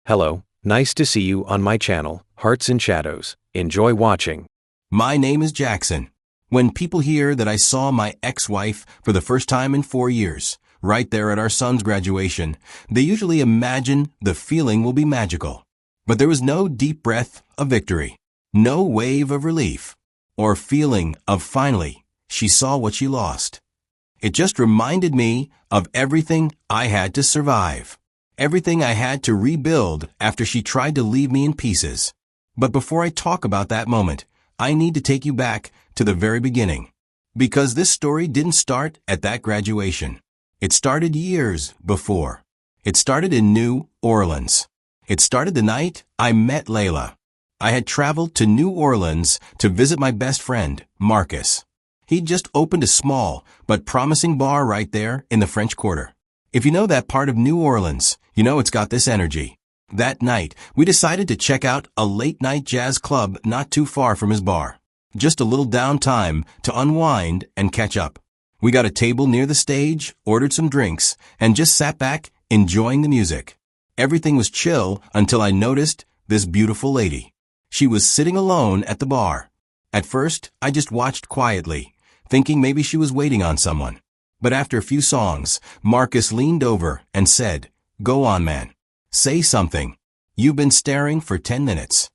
Hello, nice to see you on my channel, Hearts and Shadows. Enjoy watching. My name is Jackson. When people hear that I saw my ex-wife for the first time in 4 years, right there at our son's graduation, they usually imagine the feeling will be magical. But there was no deep breath of victory, no wave of relief, or feeling of finally, she saw what she lost. It just reminded me of everything I had to survive. Everything I had to rebuild after she tried to leave me in pieces. But before I talk about that moment, I need to take you back to the very beginning. Because this story didn't start at that graduation. It started years before. It started in New Orleans. It started the night I met Layla. I had traveled to New Orleans to visit my best friend, Marcus. He'd just opened a small but promising bar right there in the French Quarter. If you know that part of New Orleans, you know it's got this energy. That night, we decided to check out a late-night jazz club not too far from his bar. Just a little downtime to unwind and catch up. We got a table near the stage, ordered some drinks, and just sat back, enjoying the music. Everything was chill until I noticed this beautiful lady. She was sitting alone at the bar. At first, I just watched quietly, thinking maybe she was waiting on someone. But after a few songs, Marcus leaned over and said, "Go on, man. Say something. You've been staring for 10 minutes.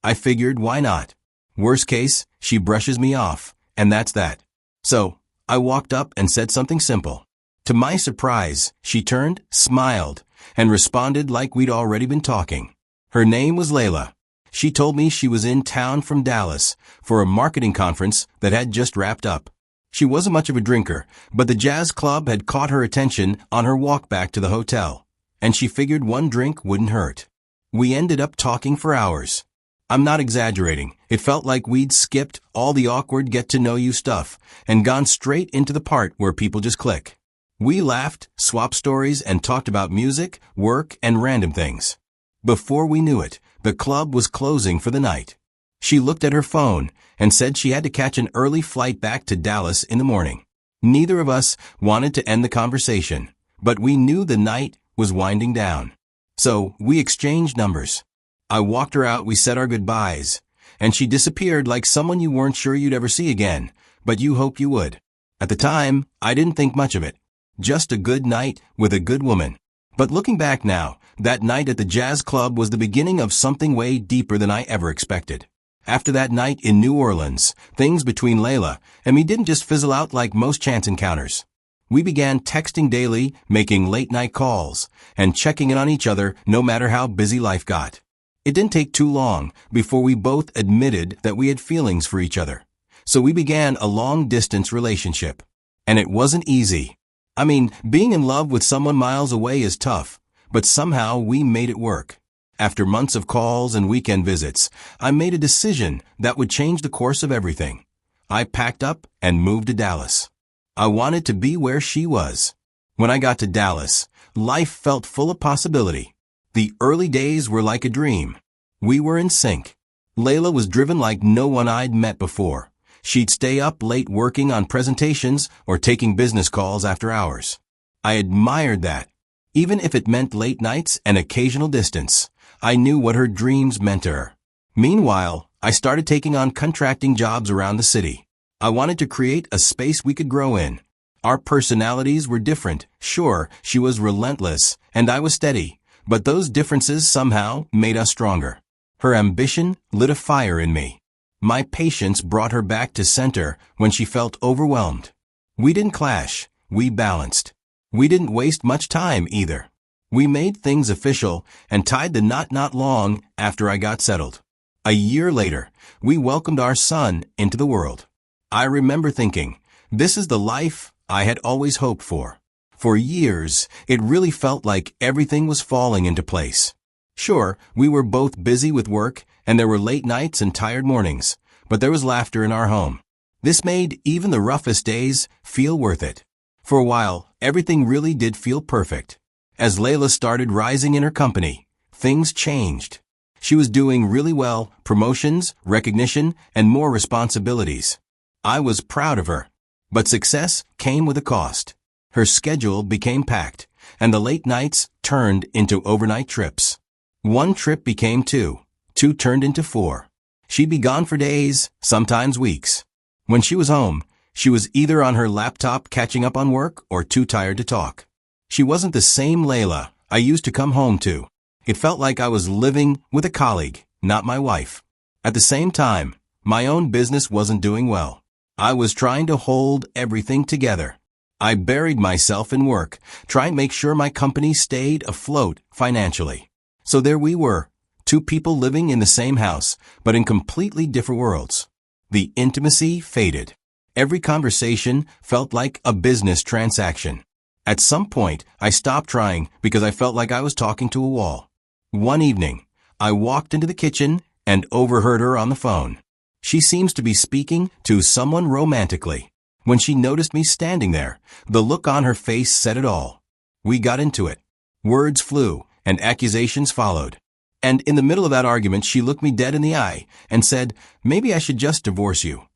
I figured, why not? Worst case, she brushes me off, and that's that. So, I walked up and said something simple. To my surprise, she turned, smiled, and responded like we'd already been talking. Her name was Layla. She told me she was in town from Dallas for a marketing conference that had just wrapped up. She wasn't much of a drinker, but the jazz club had caught her attention on her walk back to the hotel, and she figured one drink wouldn't hurt. We ended up talking for hours. I'm not exaggerating. It felt like we'd skipped all the awkward get-to-know-you stuff and gone straight into the part where people just click. We laughed, swapped stories, and talked about music, work, and random things. Before we knew it, the club was closing for the night. She looked at her phone and said she had to catch an early flight back to Dallas in the morning. Neither of us wanted to end the conversation, but we knew the night was winding down. So we exchanged numbers. I walked her out, we said our goodbyes, and she disappeared like someone you weren't sure you'd ever see again, but you hoped you would. At the time, I didn't think much of it. Just a good night with a good woman. But looking back now, that night at the jazz club was the beginning of something way deeper than I ever expected. After that night in New Orleans, things between Layla and me didn't just fizzle out like most chance encounters. We began texting daily, making late-night calls, and checking in on each other no matter how busy life got. It didn't take too long before we both admitted that we had feelings for each other. So we began a long-distance relationship. And it wasn't easy. I mean, being in love with someone miles away is tough, but somehow we made it work. After months of calls and weekend visits, I made a decision that would change the course of everything. I packed up and moved to Dallas. I wanted to be where she was. When I got to Dallas, life felt full of possibility. The early days were like a dream. We were in sync. Layla was driven like no one I'd met before. She'd stay up late working on presentations or taking business calls after hours. I admired that. Even if it meant late nights and occasional distance, I knew what her dreams meant to her. Meanwhile, I started taking on contracting jobs around the city. I wanted to create a space we could grow in. Our personalities were different. Sure, she was relentless, and I was steady, but those differences somehow made us stronger. Her ambition lit a fire in me. My patience brought her back to center when she felt overwhelmed. We didn't clash, we balanced. We didn't waste much time either. We made things official and tied the knot not long after I got settled. A year later, we welcomed our son into the world. I remember thinking, this is the life I had always hoped for. For years, it really felt like everything was falling into place. Sure, we were both busy with work, and there were late nights and tired mornings, but there was laughter in our home. This made even the roughest days feel worth it. For a while, everything really did feel perfect. As Layla started rising in her company, things changed. She was doing really well, promotions, recognition, and more responsibilities. I was proud of her. But success came with a cost. Her schedule became packed, and the late nights turned into overnight trips. One trip became two. Two turned into four. She'd be gone for days, sometimes weeks. When she was home, she was either on her laptop catching up on work or too tired to talk. She wasn't the same Layla I used to come home to. It felt like I was living with a colleague, not my wife. At the same time, my own business wasn't doing well. I was trying to hold everything together. I buried myself in work, trying to make sure my company stayed afloat financially. So there we were, two people living in the same house, but in completely different worlds. The intimacy faded. Every conversation felt like a business transaction. At some point, I stopped trying because I felt like I was talking to a wall. One evening, I walked into the kitchen and overheard her on the phone. She seems to be speaking to someone romantically. When she noticed me standing there, the look on her face said it all. We got into it. Words flew, and accusations followed. And in the middle of that argument, she looked me dead in the eye and said, "Maybe I should just divorce you."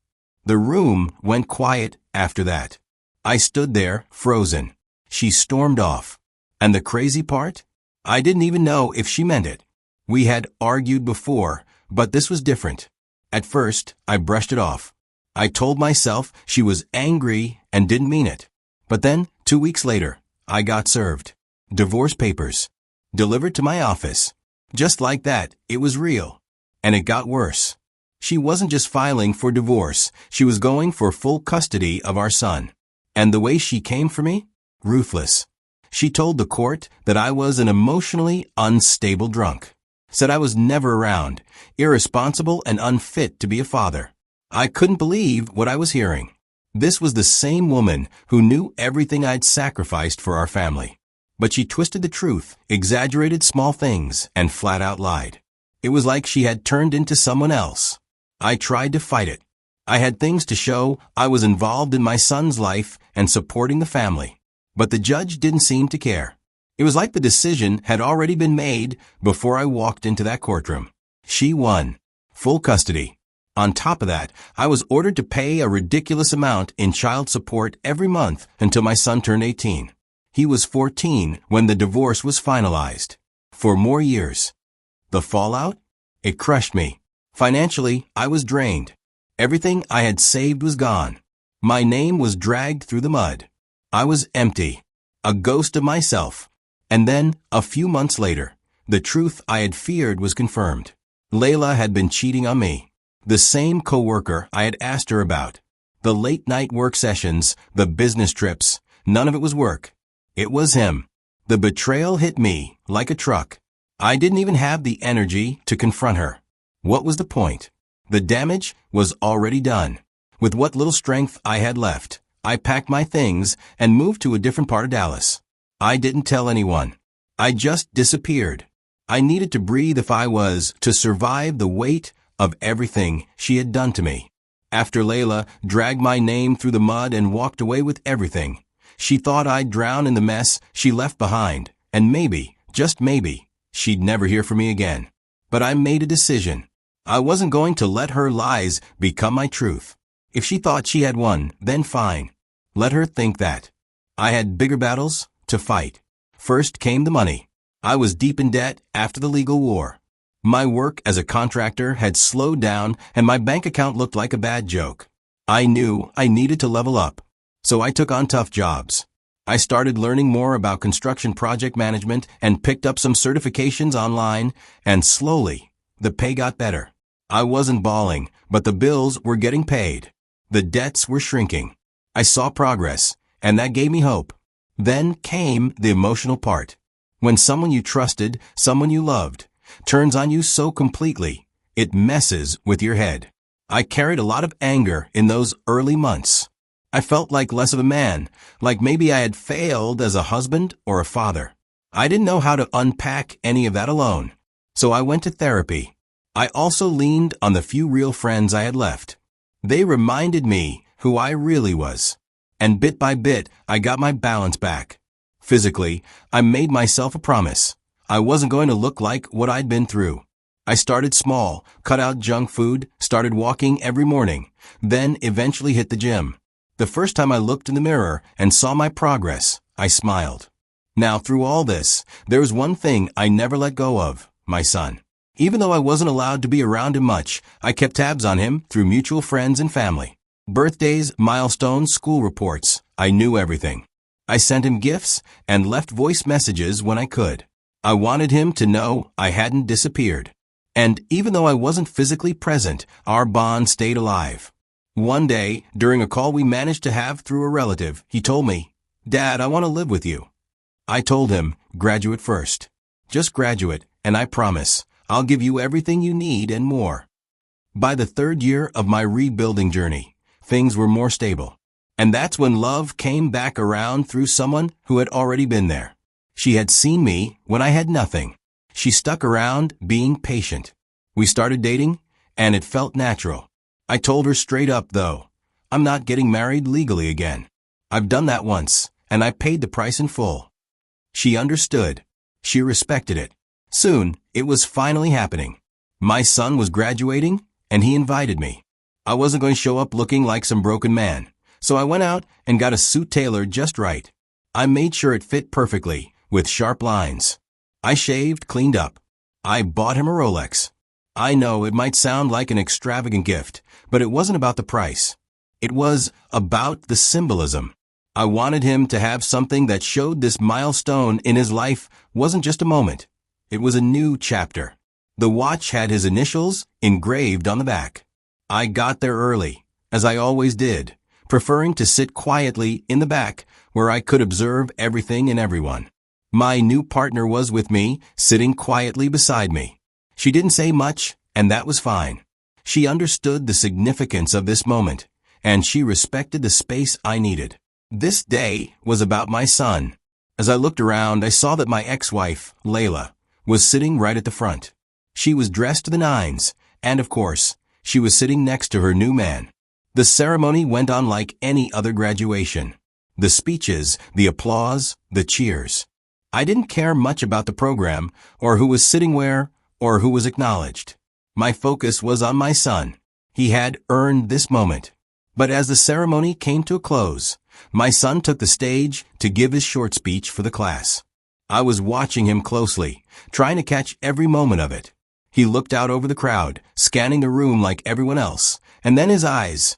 The room went quiet after that. I stood there, frozen. She stormed off. And the crazy part? I didn't even know if she meant it. We had argued before, but this was different. At first, I brushed it off. I told myself she was angry and didn't mean it. But then, 2 weeks later, I got served. Divorce papers. Delivered to my office. Just like that, it was real. And it got worse. She wasn't just filing for divorce, she was going for full custody of our son. And the way she came for me? Ruthless. She told the court that I was an emotionally unstable drunk. Said I was never around, irresponsible and unfit to be a father. I couldn't believe what I was hearing. This was the same woman who knew everything I'd sacrificed for our family. But she twisted the truth, exaggerated small things, and flat out lied. It was like she had turned into someone else. I tried to fight it. I had things to show I was involved in my son's life and supporting the family. But the judge didn't seem to care. It was like the decision had already been made before I walked into that courtroom. She won. Full custody. On top of that, I was ordered to pay a ridiculous amount in child support every month until my son turned 18. He was 14 when the divorce was finalized. For more years. The fallout? It crushed me. Financially, I was drained. Everything I had saved was gone. My name was dragged through the mud. I was empty. A ghost of myself. And then, a few months later, the truth I had feared was confirmed. Layla had been cheating on me. The same coworker I had asked her about. The late-night work sessions, the business trips, none of it was work. It was him. The betrayal hit me like a truck. I didn't even have the energy to confront her. What was the point? The damage was already done. With what little strength I had left, I packed my things and moved to a different part of Dallas. I didn't tell anyone. I just disappeared. I needed to breathe if I was to survive the weight of everything she had done to me. After Layla dragged my name through the mud and walked away with everything, she thought I'd drown in the mess she left behind, and maybe, just maybe, she'd never hear from me again. But I made a decision. I wasn't going to let her lies become my truth. If she thought she had won, then fine. Let her think that. I had bigger battles to fight. First came the money. I was deep in debt after the legal war. My work as a contractor had slowed down and my bank account looked like a bad joke. I knew I needed to level up. So I took on tough jobs. I started learning more about construction project management and picked up some certifications online, and slowly, the pay got better. I wasn't bawling, but the bills were getting paid. The debts were shrinking. I saw progress, and that gave me hope. Then came the emotional part. When someone you trusted, someone you loved, turns on you so completely, it messes with your head. I carried a lot of anger in those early months. I felt like less of a man, like maybe I had failed as a husband or a father. I didn't know how to unpack any of that alone, so I went to therapy. I also leaned on the few real friends I had left. They reminded me who I really was. And bit by bit, I got my balance back. Physically, I made myself a promise. I wasn't going to look like what I'd been through. I started small, cut out junk food, started walking every morning, then eventually hit the gym. The first time I looked in the mirror and saw my progress, I smiled. Now, through all this, there was one thing I never let go of, my son. Even though I wasn't allowed to be around him much, I kept tabs on him through mutual friends and family. Birthdays, milestones, school reports. I knew everything. I sent him gifts and left voice messages when I could. I wanted him to know I hadn't disappeared. And even though I wasn't physically present, our bond stayed alive. One day, during a call we managed to have through a relative, he told me, "Dad, I want to live with you." I told him, "Graduate first. Just graduate, and I promise, I'll give you everything you need and more." By the third year of my rebuilding journey, things were more stable. And that's when love came back around through someone who had already been there. She had seen me when I had nothing. She stuck around, being patient. We started dating, and it felt natural. I told her straight up, though, I'm not getting married legally again. I've done that once, and I paid the price in full. She understood. She respected it. Soon, it was finally happening. My son was graduating, and he invited me. I wasn't going to show up looking like some broken man, so I went out and got a suit tailored just right. I made sure it fit perfectly, with sharp lines. I shaved, cleaned up. I bought him a Rolex. I know it might sound like an extravagant gift, but it wasn't about the price. It was about the symbolism. I wanted him to have something that showed this milestone in his life wasn't just a moment. It was a new chapter. The watch had his initials engraved on the back. I got there early, as I always did, preferring to sit quietly in the back where I could observe everything and everyone. My new partner was with me, sitting quietly beside me. She didn't say much, and that was fine. She understood the significance of this moment, and she respected the space I needed. This day was about my son. As I looked around, I saw that my ex-wife, Layla, was sitting right at the front. She was dressed to the nines, and of course, she was sitting next to her new man. The ceremony went on like any other graduation. The speeches, the applause, the cheers. I didn't care much about the program, or who was sitting where, or who was acknowledged. My focus was on my son. He had earned this moment. But as the ceremony came to a close, my son took the stage to give his short speech for the class. I was watching him closely, trying to catch every moment of it. He looked out over the crowd, scanning the room like everyone else, and then his eyes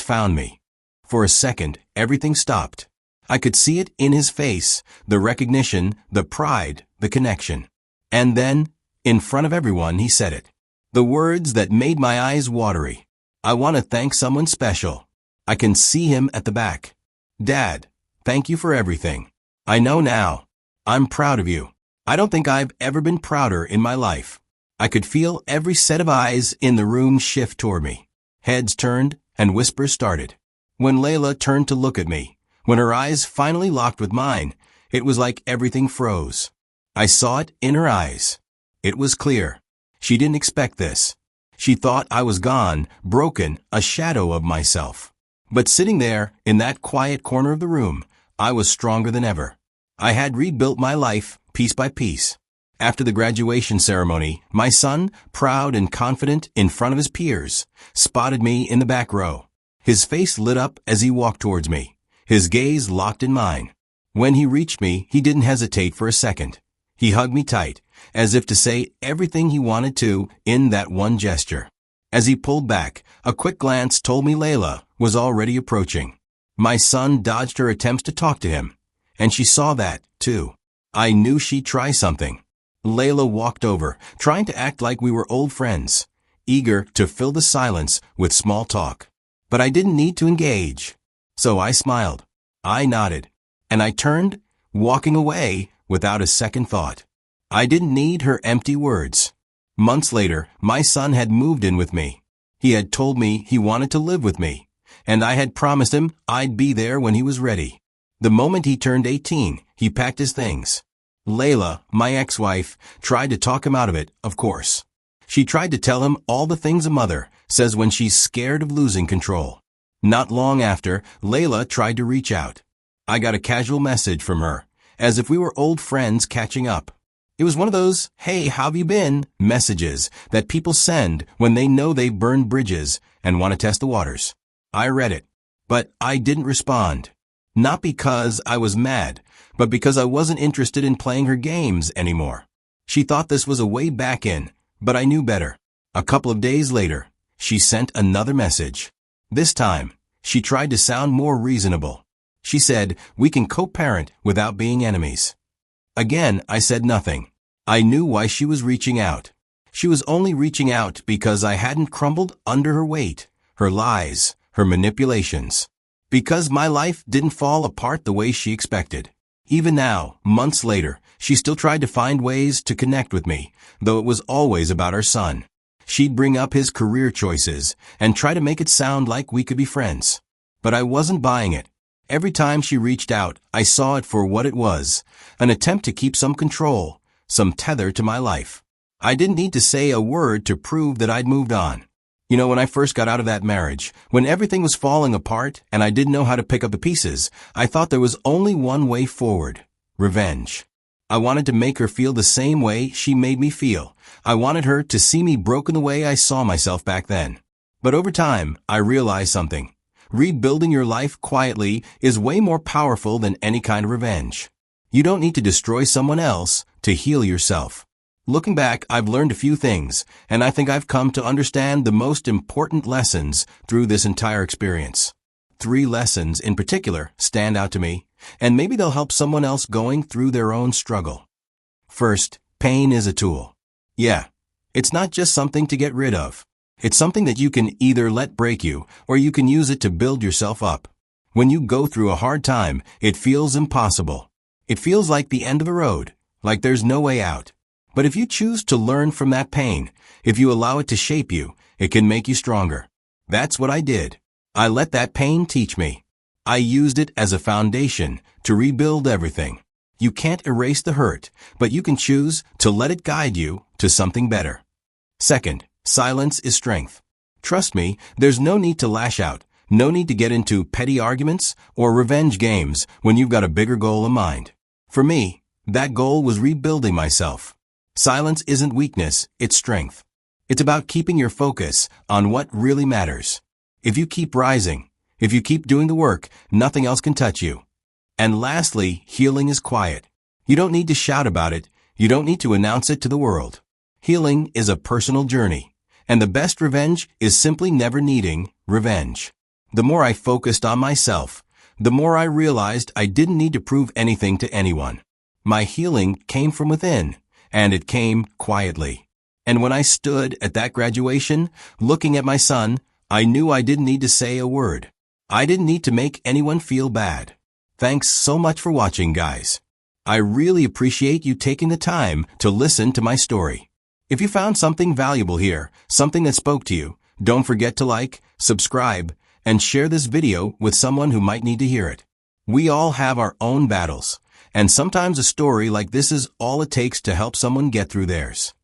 found me. For a second, everything stopped. I could see it in his face, the recognition, the pride, the connection. And then, in front of everyone, he said it. The words that made my eyes watery. I want to thank someone special. I can see him at the back. Dad, thank you for everything. I know now. I'm proud of you. I don't think I've ever been prouder in my life. I could feel every set of eyes in the room shift toward me. Heads turned and whispers started. When Layla turned to look at me, when her eyes finally locked with mine, it was like everything froze. I saw it in her eyes. It was clear. She didn't expect this. She thought I was gone, broken, a shadow of myself. But sitting there, in that quiet corner of the room, I was stronger than ever. I had rebuilt my life, piece by piece. After the graduation ceremony, my son, proud and confident in front of his peers, spotted me in the back row. His face lit up as he walked towards me, his gaze locked in mine. When he reached me, he didn't hesitate for a second. He hugged me tight, as if to say everything he wanted to in that one gesture. As he pulled back, a quick glance told me Layla was already approaching. My son dodged her attempts to talk to him, and she saw that, too. I knew she'd try something. Layla walked over, trying to act like we were old friends, eager to fill the silence with small talk. But I didn't need to engage. So I smiled. I nodded. And I turned, walking away without a second thought. I didn't need her empty words. Months later, my son had moved in with me. He had told me he wanted to live with me, and I had promised him I'd be there when he was ready. The moment he turned 18, he packed his things. Layla, my ex-wife, tried to talk him out of it, of course. She tried to tell him all the things a mother says when she's scared of losing control. Not long after, Layla tried to reach out. I got a casual message from her, as if we were old friends catching up. It was one of those, "Hey, how've you been?" messages that people send when they know they've burned bridges and want to test the waters. I read it, but I didn't respond. Not because I was mad, but because I wasn't interested in playing her games anymore. She thought this was a way back in, but I knew better. A couple of days later, she sent another message. This time, she tried to sound more reasonable. She said, "We can co-parent without being enemies." Again, I said nothing. I knew why she was reaching out. She was only reaching out because I hadn't crumbled under her weight, her lies, her manipulations. Because my life didn't fall apart the way she expected. Even now, months later, she still tried to find ways to connect with me, though it was always about our son. She'd bring up his career choices and try to make it sound like we could be friends. But I wasn't buying it. Every time she reached out, I saw it for what it was, an attempt to keep some control, some tether to my life. I didn't need to say a word to prove that I'd moved on. You know, when I first got out of that marriage, when everything was falling apart and I didn't know how to pick up the pieces, I thought there was only one way forward: revenge. I wanted to make her feel the same way she made me feel. I wanted her to see me broken the way I saw myself back then. But over time, I realized something. Rebuilding your life quietly is way more powerful than any kind of revenge. You don't need to destroy someone else to heal yourself. Looking back, I've learned a few things, and I think I've come to understand the most important lessons through this entire experience. 3 lessons in particular stand out to me, and maybe they'll help someone else going through their own struggle. First, pain is a tool. Yeah, it's not just something to get rid of. It's something that you can either let break you, or you can use it to build yourself up. When you go through a hard time, it feels impossible. It feels like the end of the road, like there's no way out. But if you choose to learn from that pain, if you allow it to shape you, it can make you stronger. That's what I did. I let that pain teach me. I used it as a foundation to rebuild everything. You can't erase the hurt, but you can choose to let it guide you to something better. Second, silence is strength. Trust me, there's no need to lash out, no need to get into petty arguments or revenge games when you've got a bigger goal in mind. For me, that goal was rebuilding myself. Silence isn't weakness, it's strength. It's about keeping your focus on what really matters. If you keep rising, if you keep doing the work, nothing else can touch you. And lastly, healing is quiet. You don't need to shout about it. You don't need to announce it to the world. Healing is a personal journey, and the best revenge is simply never needing revenge. The more I focused on myself, the more I realized I didn't need to prove anything to anyone. My healing came from within, and it came quietly. And when I stood at that graduation, looking at my son, I knew I didn't need to say a word. I didn't need to make anyone feel bad. Thanks so much for watching, guys. I really appreciate you taking the time to listen to my story. If you found something valuable here, something that spoke to you, don't forget to like, subscribe, and share this video with someone who might need to hear it. We all have our own battles, and sometimes a story like this is all it takes to help someone get through theirs.